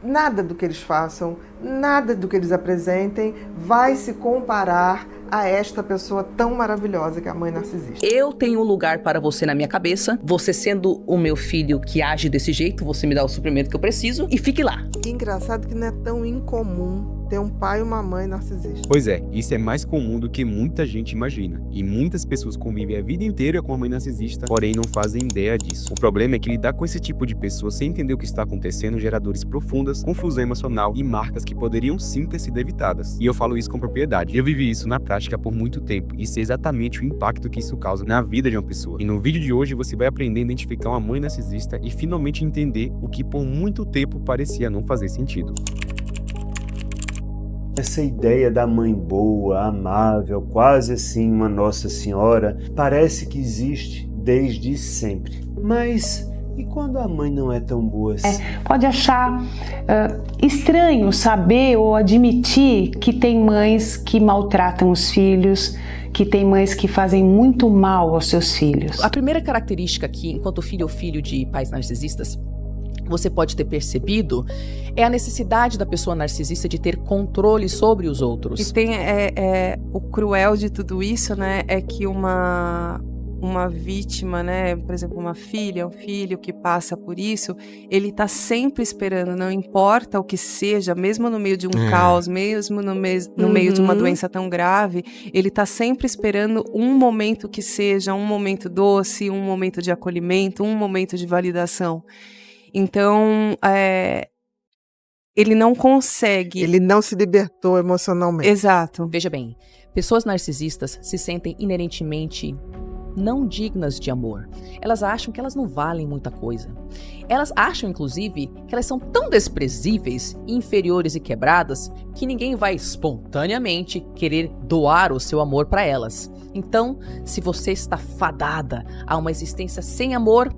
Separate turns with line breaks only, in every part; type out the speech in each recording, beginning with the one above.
nada do que eles façam, nada do que eles apresentem vai se comparar a esta pessoa tão maravilhosa que é a mãe narcisista.
Eu tenho um lugar para você na minha cabeça, você sendo o meu filho que age desse jeito, você me dá o suprimento que eu preciso e fique lá.
E engraçado que não é tão incomum ter um pai e uma mãe narcisista.
Pois é, isso é mais comum do que muita gente imagina. E muitas pessoas convivem a vida inteira com a mãe narcisista, porém não fazem ideia disso. O problema é que lidar com esse tipo de pessoa sem entender o que está acontecendo gera dores profundas, confusão emocional e marcas que poderiam sim ter sido evitadas. E eu falo isso com propriedade. Eu vivi isso na prática por muito tempo e sei exatamente o impacto que isso causa na vida de uma pessoa. E no vídeo de hoje você vai aprender a identificar uma mãe narcisista e finalmente entender o que por muito tempo parecia não fazer sentido.
Essa ideia da mãe boa, amável, quase assim uma Nossa Senhora, parece que existe desde sempre. Mas e quando a mãe não é tão boa assim?
Pode achar estranho saber ou admitir que tem mães que maltratam os filhos, que tem mães que fazem muito mal aos seus filhos.
A primeira característica que, enquanto filho ou filho de pais narcisistas, você pode ter percebido é a necessidade da pessoa narcisista de ter controle sobre os outros.
E tem o cruel de tudo isso, né, é que uma vítima, né, por exemplo, uma filha, um filho que passa por isso, ele tá sempre esperando, não importa o que seja, mesmo no meio de um caos, mesmo no meio de uma doença tão grave, ele tá sempre esperando um momento que seja um momento doce, um momento de acolhimento, um momento de validação. Então, ele não consegue.
Ele não se libertou emocionalmente.
Exato.
Veja bem, pessoas narcisistas se sentem inerentemente não dignas de amor. Elas acham que elas não valem muita coisa. Elas acham, inclusive, que elas são tão desprezíveis, inferiores e quebradas que ninguém vai espontaneamente querer doar o seu amor para elas. Então, se você está fadada a uma existência sem amor,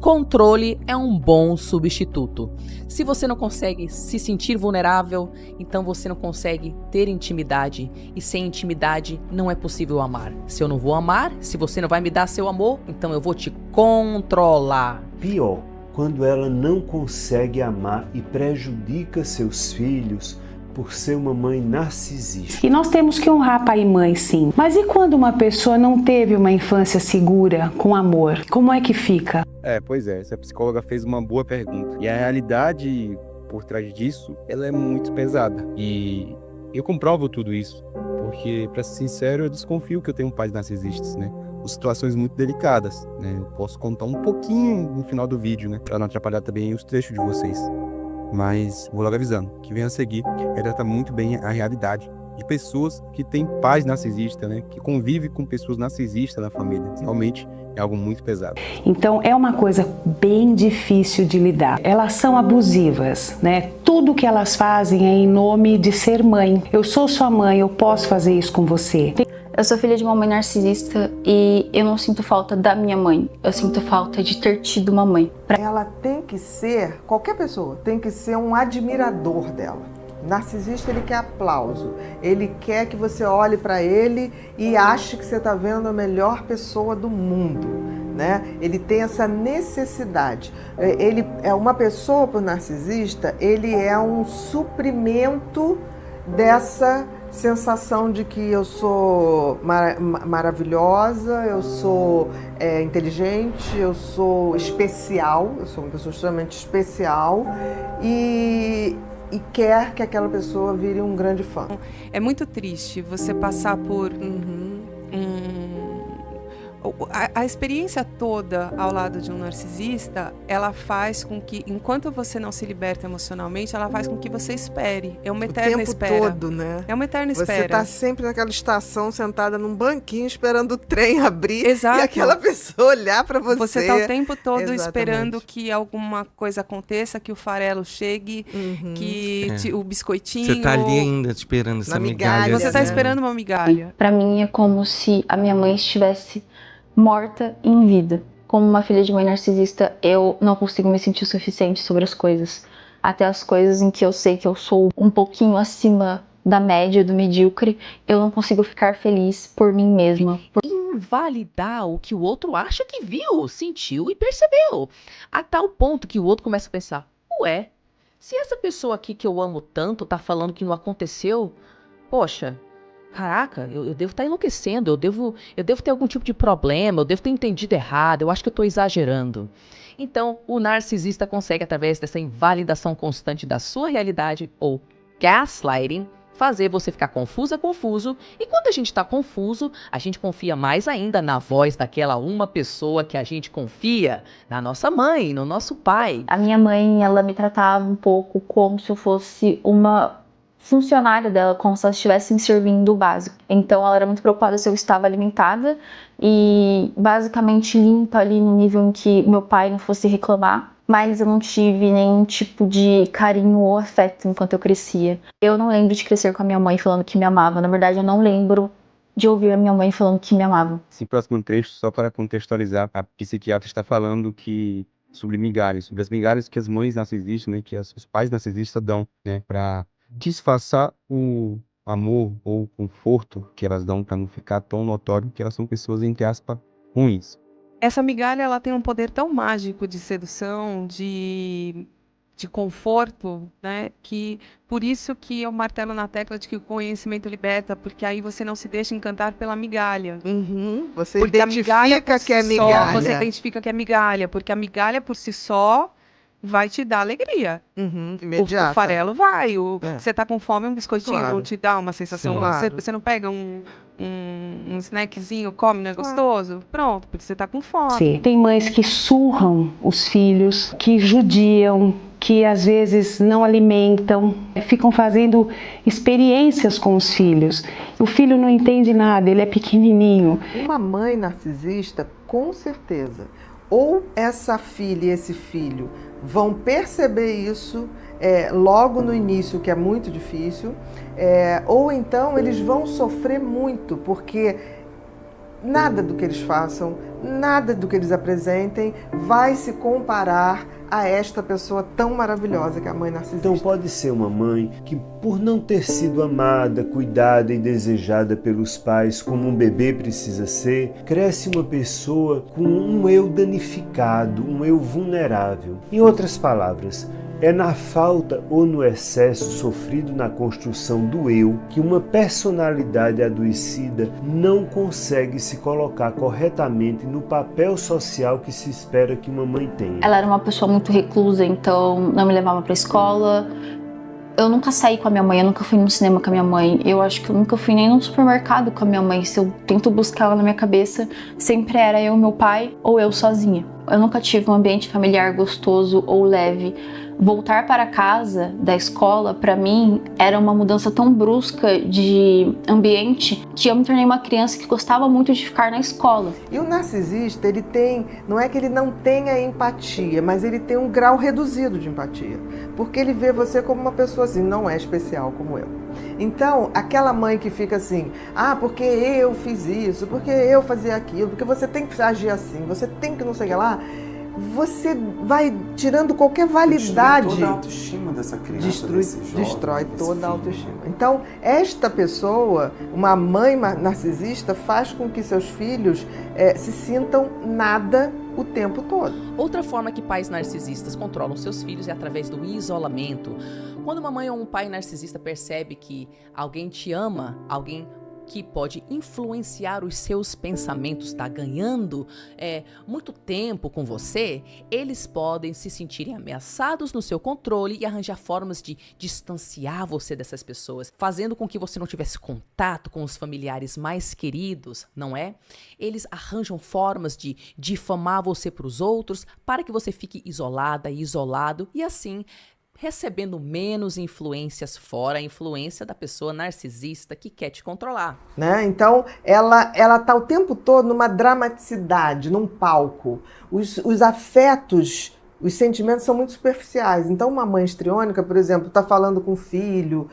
controle é um bom substituto. Se você não consegue se sentir vulnerável, então você não consegue ter intimidade. E sem intimidade não é possível amar. Se eu não vou amar, se você não vai me dar seu amor, então eu vou te controlar.
Pior, quando ela não consegue amar e prejudica seus filhos por ser uma mãe narcisista.
E nós temos que honrar pai e mãe, sim. Mas e quando uma pessoa não teve uma infância segura, com amor? Como é que fica?
Pois é, essa psicóloga fez uma boa pergunta. E a realidade por trás disso, ela é muito pesada. E eu comprovo tudo isso, porque, pra ser sincero, eu desconfio que eu tenho pais narcisistas, né? Por situações muito delicadas, né? Eu posso contar um pouquinho no final do vídeo, né? Pra não atrapalhar também os trechos de vocês. Mas vou logo avisando, que vem a seguir trata muito bem a realidade de pessoas que têm pais narcisistas, né? Que convivem com pessoas narcisistas na família. Realmente é algo muito pesado.
Então é uma coisa bem difícil de lidar. Elas são abusivas, né? Tudo que elas fazem é em nome de ser mãe. Eu sou sua mãe, eu posso fazer isso com você.
Eu sou filha de uma mãe narcisista e eu não sinto falta da minha mãe. Eu sinto falta de ter tido uma mãe.
Ela tem que ser, qualquer pessoa, tem que ser um admirador dela. Narcisista, ele quer aplauso. Ele quer que você olhe para ele e ache que você está vendo a melhor pessoa do mundo, né? Ele tem essa necessidade. Ele é uma pessoa, para o narcisista, ele é um suprimento dessa sensação de que eu sou maravilhosa, eu sou inteligente, eu sou especial, eu sou uma pessoa extremamente especial e quer que aquela pessoa vire um grande fã.
É muito triste você passar por a experiência toda ao lado de um narcisista, ela faz com que, enquanto você não se liberta emocionalmente, ela faz com que você espere. É uma eterna espera.
O tempo todo, né?
É uma eterna espera.
Você está sempre naquela estação, sentada num banquinho, esperando o trem abrir.
Exato.
E aquela pessoa olhar para você.
Você está o tempo todo
Exatamente.
esperando que alguma coisa aconteça, que o farelo chegue, que o biscoitinho...
Você está ali ainda esperando essa migalha.
Você está esperando uma migalha.
Para mim é como se a minha mãe estivesse morta em vida. Como uma filha de mãe narcisista, eu não consigo me sentir o suficiente sobre as coisas. Até as coisas em que eu sei que eu sou um pouquinho acima da média, do medíocre, eu não consigo ficar feliz por mim mesma.
Invalidar o que o outro acha que viu, sentiu e percebeu. A tal ponto que o outro começa a pensar, ué, Se essa pessoa aqui que eu amo tanto tá falando que não aconteceu, poxa, caraca, eu devo estar enlouquecendo, eu devo ter algum tipo de problema, eu devo ter entendido errado, eu acho que eu estou exagerando. Então, o narcisista consegue, através dessa invalidação constante da sua realidade, ou gaslighting, fazer você ficar confuso. E quando a gente está confuso, a gente confia mais ainda na voz daquela uma pessoa que a gente confia, na nossa mãe, no nosso pai.
A minha mãe, ela me tratava um pouco como se eu fosse uma funcionária dela, como se ela estivesse me servindo o básico. Então ela era muito preocupada se eu estava alimentada e basicamente limpa ali no nível em que meu pai não fosse reclamar. Mas eu não tive nenhum tipo de carinho ou afeto enquanto eu crescia. Eu não lembro de crescer com a minha mãe falando que me amava. Na verdade, eu não lembro de ouvir a minha mãe falando que me amava.
Esse próximo trecho, só para contextualizar, a psiquiatra está falando que sobre migalhas, sobre as migalhas que as mães narcisistas, né, que os pais narcisistas dão, né, para disfarçar o amor ou o conforto que elas dão para não ficar tão notório que elas são pessoas, entre aspas, ruins.
Essa migalha, ela tem um poder tão mágico de sedução, de conforto, né? Que por isso que eu martelo na tecla de que o conhecimento liberta, porque aí você não se deixa encantar pela migalha.
Você
Porque a
identifica
migalha por
que é
si só,
migalha.
você identifica que é migalha, porque a migalha por si só vai te dar alegria.
Imediata.
O farelo vai.
É.
Você tá com fome, um biscoitinho
Claro.
te dá uma sensação.
Sim. Claro.
Você não pega um snackzinho, come, não é gostoso? Pronto, porque você tá com fome.
Sim. Tem mães que surram os filhos, que judiam, que às vezes não alimentam, ficam fazendo experiências com os filhos. O filho não entende nada, ele é pequenininho.
Uma mãe narcisista, com certeza, ou essa filha e esse filho vão perceber isso logo no início, que é muito difícil, ou então eles vão sofrer muito, porque nada do que eles façam, nada do que eles apresentem vai se comparar a esta pessoa tão maravilhosa que é a mãe narcisista.
Então pode ser uma mãe que, por não ter sido amada, cuidada e desejada pelos pais como um bebê precisa ser, cresce uma pessoa com um eu danificado, um eu vulnerável. Em outras palavras, é na falta ou no excesso sofrido na construção do eu que uma personalidade adoecida não consegue se colocar corretamente no papel social que se espera que uma mãe tenha.
Ela era uma pessoa muito reclusa, então não me levava pra escola. Eu nunca saí com a minha mãe, eu nunca fui no cinema com a minha mãe. Eu acho que eu nunca fui nem no supermercado com a minha mãe. Se eu tento buscar ela na minha cabeça, sempre era eu, meu pai ou eu sozinha. Eu nunca tive um ambiente familiar gostoso ou leve. Voltar para casa da escola, para mim, era uma mudança tão brusca de ambiente que eu me tornei uma criança que gostava muito de ficar na escola.
E o narcisista, ele tem, não é que ele não tenha empatia, mas ele tem um grau reduzido de empatia, porque ele vê você como uma pessoa assim, não é especial como eu. Então, aquela mãe que fica assim, porque eu fiz isso, porque eu fazia aquilo, porque você tem que agir assim, você tem que não sei o que lá, você vai tirando qualquer validade.
Destrói toda a autoestima dessa criança,
destrói toda a autoestima. Então, esta pessoa, uma mãe narcisista, faz com que seus filhos se sintam nada o tempo todo.
Outra forma que pais narcisistas controlam seus filhos é através do isolamento. Quando uma mãe ou um pai narcisista percebe que alguém te ama, alguém que pode influenciar os seus pensamentos, está ganhando muito tempo com você, eles podem se sentirem ameaçados no seu controle e arranjar formas de distanciar você dessas pessoas, fazendo com que você não tivesse contato com os familiares mais queridos, não é? Eles arranjam formas de difamar você para os outros, para que você fique isolada e isolado, e assim recebendo menos influências fora a influência da pessoa narcisista que quer te controlar.
Né? Então, ela tá o tempo todo numa dramaticidade, num palco. Os afetos, os sentimentos são muito superficiais. Então, uma mãe histriônica, por exemplo, tá falando com o filho,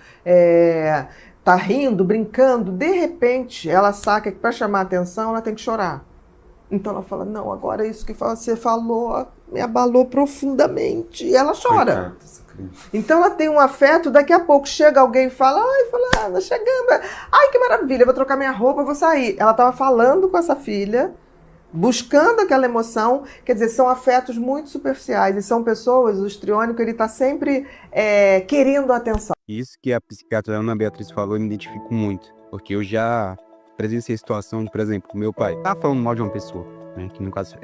tá rindo, brincando, de repente, ela saca que para chamar a atenção, ela tem que chorar. Então, ela fala, não, agora isso que você falou me abalou profundamente. E ela chora. Então ela tem um afeto, daqui a pouco chega alguém e fala, ai, fulana, chegando, ai, que maravilha, vou trocar minha roupa, vou sair. Ela estava falando com essa filha, buscando aquela emoção. Quer dizer, são afetos muito superficiais e são pessoas, o histriônico, ele está sempre querendo atenção.
Isso que a psiquiatra Ana Beatriz falou, eu me identifico muito, porque eu já presenciei a situação de, por exemplo, meu pai tá falando mal de uma pessoa, né, que no caso,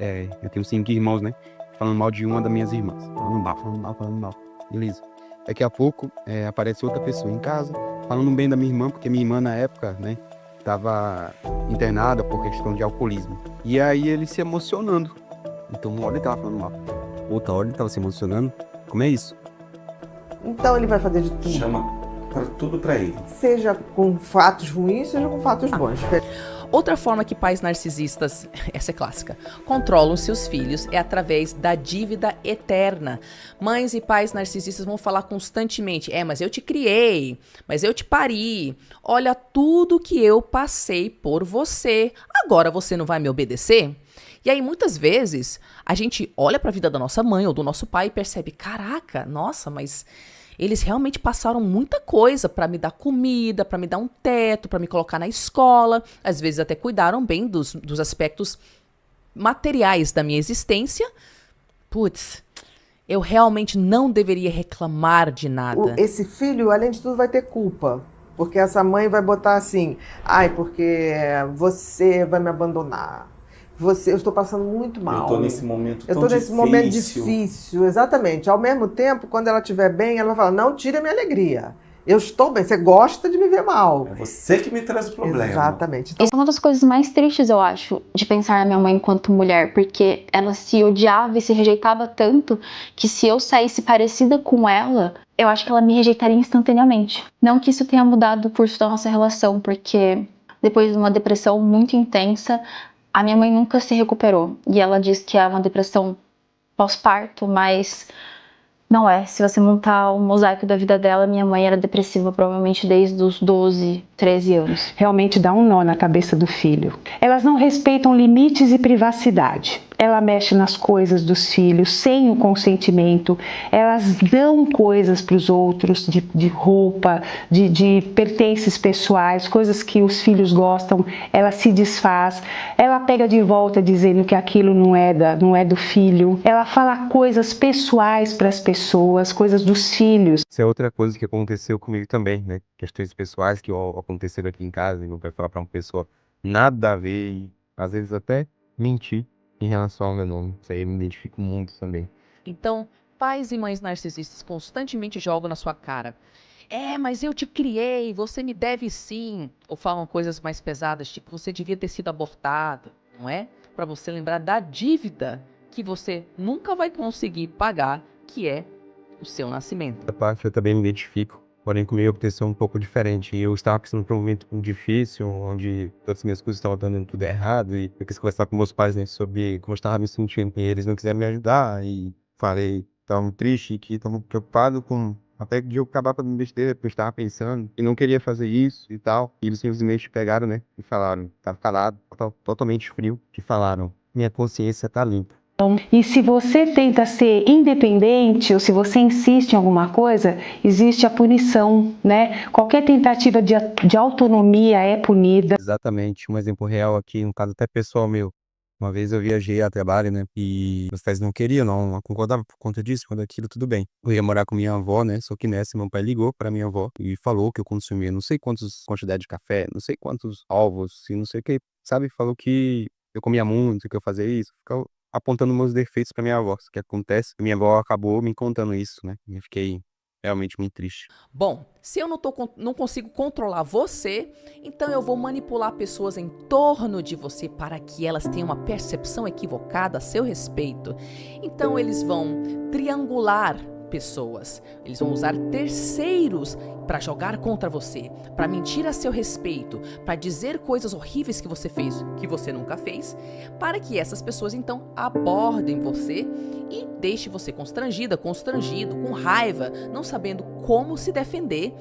eu tenho 5 irmãos, né, falando mal de uma das minhas irmãs, falando mal, beleza. Daqui a pouco, aparece outra pessoa em casa, falando bem da minha irmã, porque minha irmã na época, né, estava internada por questão de alcoolismo. E aí ele se emocionando. Então uma hora ele estava falando mal, outra hora ele estava se emocionando. Como é isso?
Então ele vai fazer de tudo.
Chama tudo pra ele.
Seja com fatos ruins, seja com fatos bons.
Outra forma que pais narcisistas, essa é clássica, controlam seus filhos é através da dívida eterna. Mães e pais narcisistas vão falar constantemente, mas eu te criei, mas eu te pari, olha tudo que eu passei por você, agora você não vai me obedecer? E aí muitas vezes a gente olha para a vida da nossa mãe ou do nosso pai e percebe, caraca, nossa, mas eles realmente passaram muita coisa para me dar comida, para me dar um teto, para me colocar na escola. Às vezes até cuidaram bem dos aspectos materiais da minha existência. Putz, eu realmente não deveria reclamar de nada.
Esse filho, além de tudo, vai ter culpa. Porque essa mãe vai botar assim, porque você vai me abandonar. Eu estou passando muito mal.
Eu estou nesse momento tão difícil. Eu estou nesse momento difícil, exatamente. Ao mesmo tempo, quando ela estiver bem, ela vai falar, não tire a minha alegria. Eu estou bem, você gosta de me ver mal. É você que me traz o problema.
Exatamente. Então,
essa é uma das coisas mais tristes, eu acho, de pensar na minha mãe enquanto mulher, porque ela se odiava e se rejeitava tanto que se eu saísse parecida com ela, eu acho que ela me rejeitaria instantaneamente. Não que isso tenha mudado o curso da nossa relação, porque depois de uma depressão muito intensa, a minha mãe nunca se recuperou. E ela diz que é uma depressão pós-parto, mas não é. Se você montar o mosaico da vida dela, minha mãe era depressiva provavelmente desde os 12, 13 anos.
Realmente dá um nó na cabeça do filho. Elas não respeitam limites e privacidade. Ela mexe nas coisas dos filhos sem o consentimento. Elas dão coisas para os outros, de roupa, de pertences pessoais, coisas que os filhos gostam. Ela se desfaz. Ela pega de volta dizendo que aquilo não é do filho. Ela fala coisas pessoais para as pessoas, coisas dos filhos.
Isso é outra coisa que aconteceu comigo também, né? Questões pessoais que aconteceram aqui em casa, e não vai falar para uma pessoa nada a ver, e às vezes até mentir em relação ao meu nome. Isso aí eu me identifico muito também.
Então, pais e mães narcisistas constantemente jogam na sua cara. Mas eu te criei, você me deve sim. Ou falam coisas mais pesadas, tipo, você devia ter sido abortado, não é? Para você lembrar da dívida que você nunca vai conseguir pagar, que é o seu nascimento.
Essa parte eu também me identifico, porém comigo aconteceu um pouco diferente. Eu estava passando por um momento difícil, onde todas as minhas coisas estavam dando tudo errado, e eu quis conversar com meus pais, né, sobre como eu estava me sentindo. E eles não quiseram me ajudar, e falei que estavam tristes e que estavam preocupados com até de eu acabar fazendo besteira, porque eu estava pensando e não queria fazer isso e tal. E eles simplesmente pegaram, né, e falaram, estava calado, totalmente frio, e falaram, minha consciência tá limpa.
E se você tenta ser independente ou se você insiste em alguma coisa, existe a punição, né? Qualquer tentativa de autonomia é punida.
Exatamente, um exemplo real aqui, um caso até pessoal meu. Uma vez eu viajei a trabalho, né? E meus pais não queriam, não concordavam por conta disso, quando aquilo tudo bem. Eu ia morar com minha avó, né? Só que nessa meu pai ligou pra minha avó e falou que eu consumia não sei quantas quantidades de café, não sei quantos ovos, e não sei o que, sabe? Falou que eu comia muito, que eu fazia isso. Ficava apontando meus defeitos pra minha avó. O que acontece? Minha avó acabou me contando isso, né? E eu fiquei realmente muito triste.
Bom, se eu não consigo controlar você, então eu vou manipular pessoas em torno de você para que elas tenham uma percepção equivocada a seu respeito. Então eles vão triangular pessoas, eles vão usar terceiros para jogar contra você, para mentir a seu respeito, para dizer coisas horríveis que você fez, que você nunca fez, para que essas pessoas então abordem você e deixe você constrangido, com raiva, não sabendo como se defender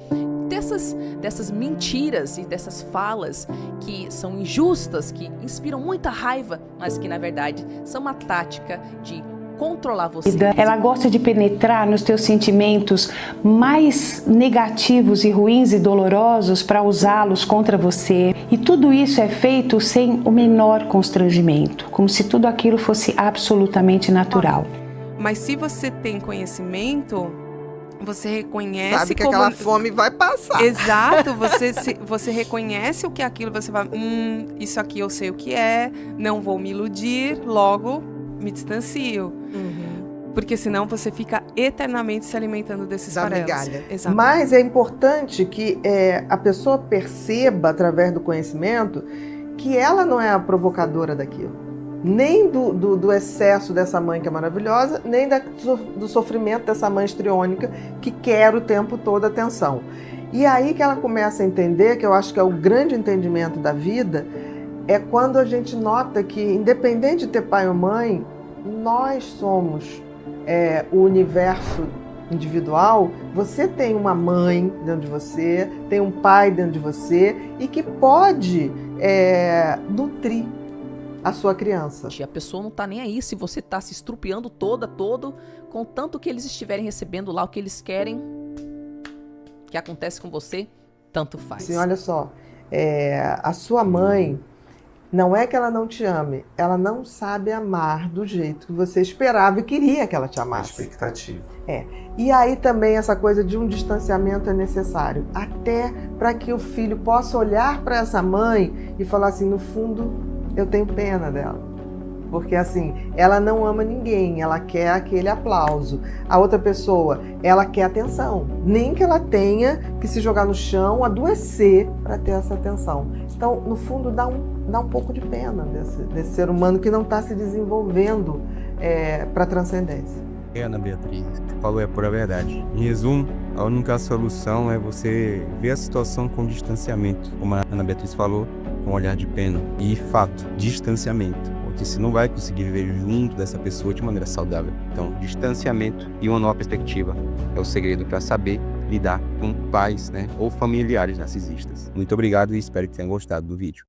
dessas mentiras e dessas falas que são injustas, que inspiram muita raiva, mas que na verdade são uma tática de controlar você.
Ela gosta de penetrar nos teus sentimentos mais negativos e ruins e dolorosos para usá-los contra você. E tudo isso é feito sem o menor constrangimento, como se tudo aquilo fosse absolutamente natural.
Mas se você tem conhecimento, você reconhece...
Sabe que aquela fome vai passar.
Exato, você reconhece o que é aquilo, você fala, isso aqui eu sei o que é, não vou me iludir, logo me distancio. Porque senão você fica eternamente se alimentando desses farelos.
Exato. Mas é importante que a pessoa perceba, através do conhecimento, que ela não é a provocadora daquilo. Nem do excesso dessa mãe que é maravilhosa, nem do sofrimento dessa mãe histriônica que quer o tempo todo atenção. E aí que ela começa a entender, que eu acho que é o grande entendimento da vida, é quando a gente nota que, independente de ter pai ou mãe, nós somos o universo individual. Você tem uma mãe dentro de você, tem um pai dentro de você e que pode nutrir a sua criança.
A pessoa não tá nem aí se você tá se estrupiando todo, contanto que eles estiverem recebendo lá o que eles querem, que acontece com você, tanto faz.
Sim, olha só, a sua mãe, não é que ela não te ame, ela não sabe amar do jeito que você esperava e queria que ela te amasse.
A expectativa.
E aí também essa coisa de um distanciamento é necessário, até para que o filho possa olhar para essa mãe e falar assim, no fundo, eu tenho pena dela. Porque assim, ela não ama ninguém, ela quer aquele aplauso. A outra pessoa, ela quer atenção. Nem que ela tenha que se jogar no chão, adoecer para ter essa atenção. Então, no fundo, dá um pouco de pena desse ser humano que não está se desenvolvendo para a transcendência.
Ana Beatriz, você falou a pura verdade. Em resumo, a única solução é você ver a situação com distanciamento. Como a Ana Beatriz falou, com um olhar de pena. E fato, distanciamento. Porque você não vai conseguir viver junto dessa pessoa de maneira saudável. Então, distanciamento e uma nova perspectiva é o segredo para saber lidar com pais, ou familiares narcisistas. Muito obrigado e espero que tenham gostado do vídeo.